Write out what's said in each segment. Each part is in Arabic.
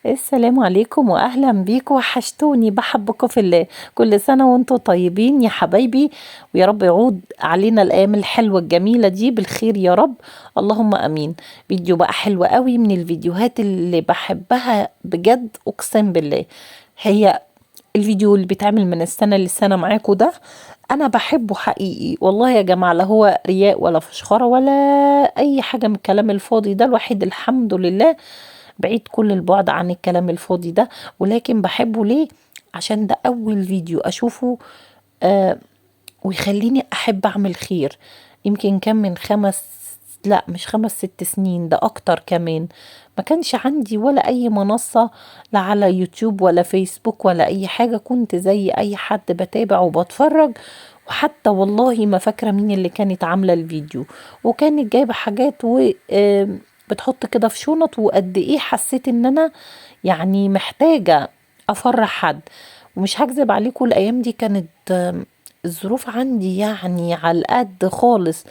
السلام عليكم واهلا بيكم، وحشتوني، بحبكم في الله. كل سنه وانتم طيبين يا حبايبي، ويا رب يعود علينا الايام الحلوه الجميله دي بالخير يا رب. اللهم امين. فيديو بقى حلو قوي، من الفيديوهات اللي بحبها بجد اقسم بالله. هي الفيديو اللي بيتعمل من السنه للسنه معاكم ده، انا بحبه حقيقي والله يا جماعه. لا هو رياء ولا فشخره ولا اي حاجه من الكلام الفاضي ده، الوحيد الحمد لله بعيد كل البعد عن الكلام الفاضي ده. ولكن بحبه ليه؟ عشان ده أول فيديو أشوفه آه ويخليني أحب أعمل خير. يمكن كان من لا مش 5 6 سنين، ده أكتر كمان. ما كانش عندي ولا أي منصة، لا على يوتيوب ولا فيسبوك ولا أي حاجة. كنت زي أي حد بتابع وبتفرج، وحتى والله ما فاكرة مين اللي كانت عاملة الفيديو. وكانت جايبة حاجات و بتحط كده في شنط، وقد ايه حسيت ان انا يعني محتاجة افرح حد. ومش هكذب عليكم، الايام دي كانت الظروف عندي يعني على القد خالص.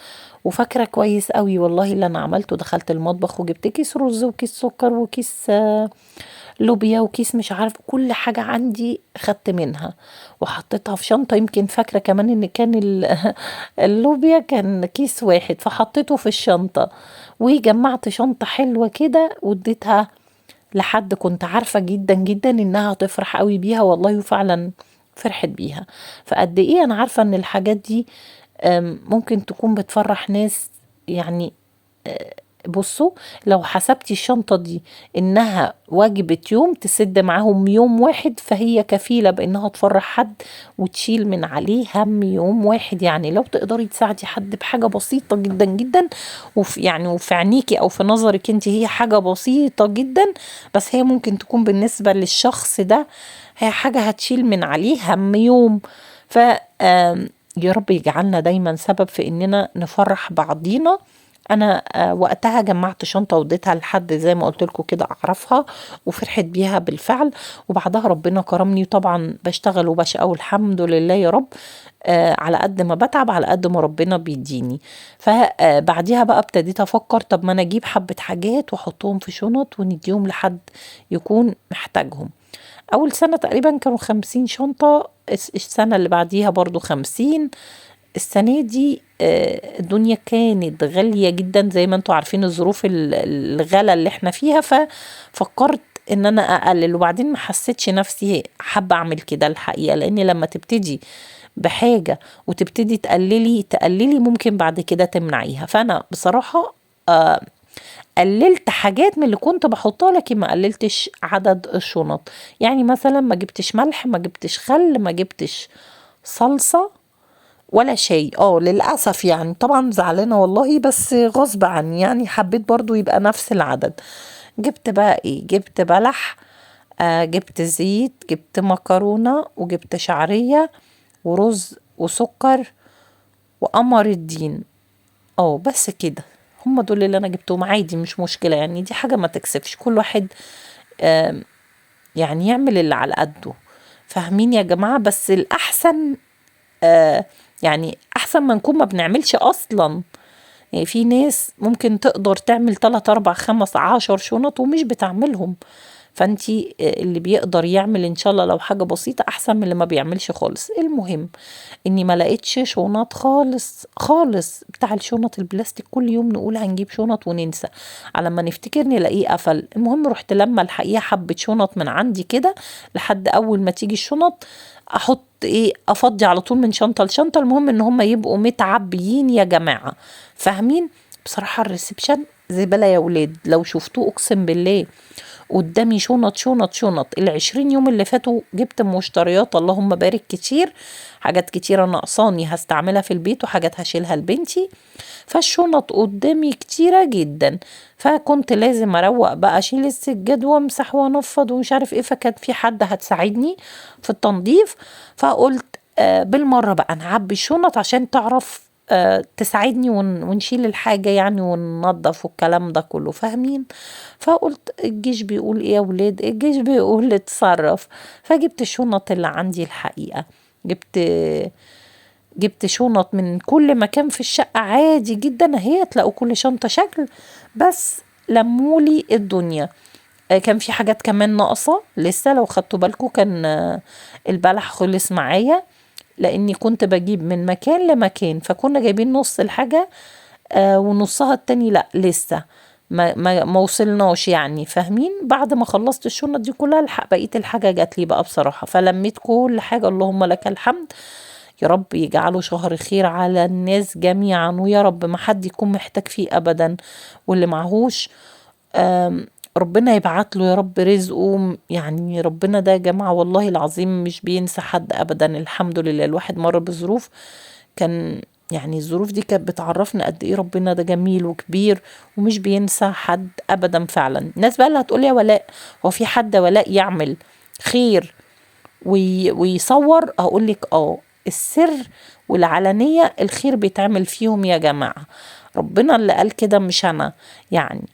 وفاكرة كويس قوي والله اللي انا عملته. دخلت المطبخ وجبت كيس رز وكيس سكر وكيس لوبيا وكيس مش عارف، كل حاجة عندي خدت منها وحطيتها في شنطة. يمكن فاكرة كمان ان كان اللوبيا كان كيس واحد، فحطيته في الشنطة. وجمعت شنطة حلوة كده واديتها لحد كنت عارفة جدا جدا انها هتفرح قوي بيها والله، وفعلا فرحت بيها. فقد ايه انا عارفة ان الحاجات دي ممكن تكون بتفرح ناس يعني. بصوا، لو حسبتي الشنطة دي انها وجبة يوم تسد معاهم يوم واحد، فهي كفيلة بانها تفرح حد وتشيل من عليه هم يوم واحد. يعني لو تقدري تساعدي حد بحاجة بسيطة جدا جدا، وفي عينيكي او في نظرك انت هي حاجة بسيطة جدا، بس هي ممكن تكون بالنسبة للشخص ده هي حاجة هتشيل من عليه هم يوم. ف يا رب يجعلنا دايما سبب في اننا نفرح بعضينا. انا وقتها جمعت شنطه واديتها لحد زي ما قلت لكم كده اعرفها، وفرحت بيها بالفعل. وبعدها ربنا كرمني، طبعا بشتغل وبشقى والحمد لله يا رب. على قد ما بتعب على قد ما ربنا بيديني. فبعديها بقى ابتديت افكر، طب ما انا اجيب حبه حاجات واحطهم في شنط ونديهم لحد يكون محتاجهم. اول سنه تقريبا كانوا 50 شنطه، السنه اللي بعديها برضو 50. السنة دي الدنيا كانت غالية جدا زي ما انتوا عارفين، الظروف الغلا اللي احنا فيها. ففكرت ان انا اقلل، وبعدين ما حسيتش نفسي حابة اعمل كده الحقيقة. لان لما تبتدي بحاجة وتبتدي تقللي ممكن بعد كده تمنعيها. فانا بصراحة قللت حاجات من اللي كنت بحطها، لكن ما قللتش عدد الشنط. يعني مثلا ما جبتش ملح، ما جبتش خل، ما جبتش صلصة ولا شيء. للأسف يعني طبعا زعلانة والله، بس غصب عني يعني حبيت برضو يبقى نفس العدد. جبت بقى ايه؟ جبت بلح، جبت زيت، جبت مكرونة، وجبت شعرية، ورز، وسكر، وقمر الدين. بس كده. هم دول اللي انا جبتهم عادي، مش مشكلة يعني. دي حاجة ما تكسفش، كل واحد يعني يعمل اللي على قده. فاهمين يا جماعة؟ بس الأحسن يعني أحسن ما نكون ما بنعملش أصلا. يعني في ناس ممكن تقدر تعمل 3 4 5 10 شنط ومش بتعملهم. فانتي اللي بيقدر يعمل ان شاء الله لو حاجة بسيطة احسن من اللي ما بيعملش خالص. المهم اني ما لقيتش شنط خالص خالص. بتاع الشنط البلاستيك كل يوم نقول هنجيب شنط وننسى، على ما نفتكر نلاقيه قفل. المهم رحت لما الحقيقة حبة شنط من عندي كده، لحد اول ما تيجي الشنط احط ايه، افضي على طول من شنطة لشنطة. المهم ان هم يبقوا متعبيين يا جماعة. فاهمين؟ بصراحة الريسبشن زبالة يا ولاد، لو شفتوه اقسم بالله قدامي شنط شنط شنط. ال20 يوم اللي فاتوا جبت مشتريات اللهم بارك كتير، حاجات كتيرة ناقصاني هستعملها في البيت، وحاجات هشيلها لبنتي. فالشنط قدامي كتيرة جدا، فكنت لازم اروق بقى، اشيل السجاد وامسح وانفض ومش عارف ايه. فكان في حد هتساعدني في التنظيف، فقلت بالمرة بقى نعبي الشنط عشان تعرف تساعدني ونشيل الحاجة يعني وننظف والكلام ده كله. فاهمين؟ فقلت الجيش بيقول ايه يا ولاد؟ الجيش بيقول اتصرف. فجبت الشنط اللي عندي الحقيقة. جبت شنط من كل مكان في الشقة عادي جدا، هي تلاقوا كل شنطة شكل، بس لمولي الدنيا. كان في حاجات كمان ناقصة لسه، لو خدتوا بالكم كان البلح خلص معايا، لاني كنت بجيب من مكان لمكان، فكنا جايبين نص الحاجة ونصها التاني لا لسه ما وصلناش يعني، فاهمين؟ بعد ما خلصت الشنط دي كلها بقية الحاجة جات لي بقى بصراحة، فلميت كل حاجة. اللهم لك الحمد، يا رب يجعله شهر خير على الناس جميعا، ويا رب ما حد يكون محتاج فيه ابدا، واللي معهوش ربنا يبعت له يا رب رزقه. يعني ربنا ده يا جماعة والله العظيم مش بينسى حد ابدا. الحمد لله الواحد مر بظروف، كان يعني الظروف دي كانت بتعرفنا قد ايه ربنا ده جميل وكبير ومش بينسى حد ابدا فعلا. الناس بقى اللي هتقول يا ولاء، هو في حد ولاء يعمل خير ويصور؟ اقول لك السر والعلانية الخير بيتعمل فيهم يا جماعة، ربنا اللي قال كده مش انا. يعني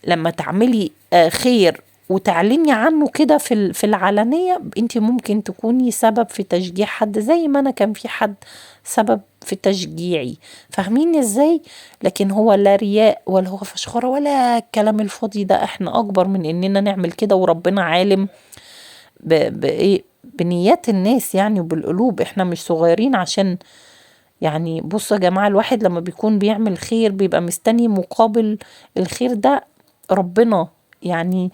لما تعملي خير وتعلني عنه كده في العلانية، انت ممكن تكوني سبب في تشجيع حد، زي ما انا كان في حد سبب في تشجيعي، فاهمين ازاي؟ لكن هو لا رياء ولا هو فشخرة ولا الكلام الفاضي ده، احنا اكبر من اننا نعمل كده، وربنا عالم بايه بنيات الناس يعني وبالقلوب، احنا مش صغيرين عشان يعني. بصوا يا جماعة، الواحد لما بيكون بيعمل خير بيبقى مستني مقابل الخير ده ربنا، يعني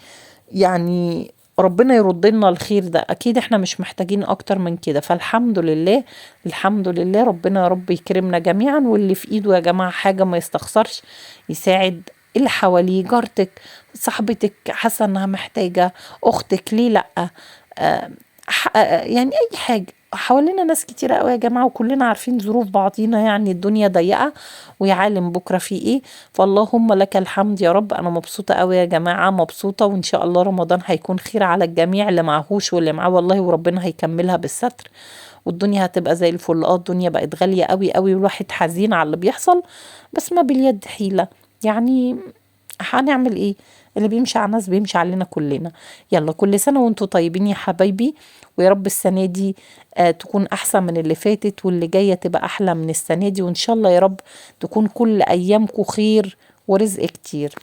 ربنا يرد لنا الخير ده، اكيد احنا مش محتاجين اكتر من كده. فالحمد لله، الحمد لله، ربنا يا رب يكرمنا جميعا، واللي في ايده يا جماعة حاجة ما يستخسرش يساعد اللي حواليه، جارتك، صاحبتك حاسة انها محتاجة، اختك، ليه لا؟ يعني اي حاجة. حوالينا ناس كتيرة قوي يا جماعة، وكلنا عارفين ظروف بعضينا، يعني الدنيا ضيقة ويعلم بكرة في ايه. فاللهم لك الحمد يا رب. انا مبسوطة قوي يا جماعة، مبسوطة، وان شاء الله رمضان هيكون خير على الجميع، اللي معهوش واللي معاه والله، وربنا هيكملها بالستر، والدنيا هتبقى زي الفل. الدنيا بقت غالية قوي قوي، والواحد حزين على اللي بيحصل، بس ما باليد حيلة يعني، هنعمل ايه؟ اللي بيمشي على الناس بيمشي علينا كلنا. يلا كل سنة وانتوا طيبين يا حبايبي، ويا رب السنة دي تكون أحسن من اللي فاتت، واللي جاية تبقى أحلى من السنة دي، وإن شاء الله يا رب تكون كل أيامكم خير ورزق كتير.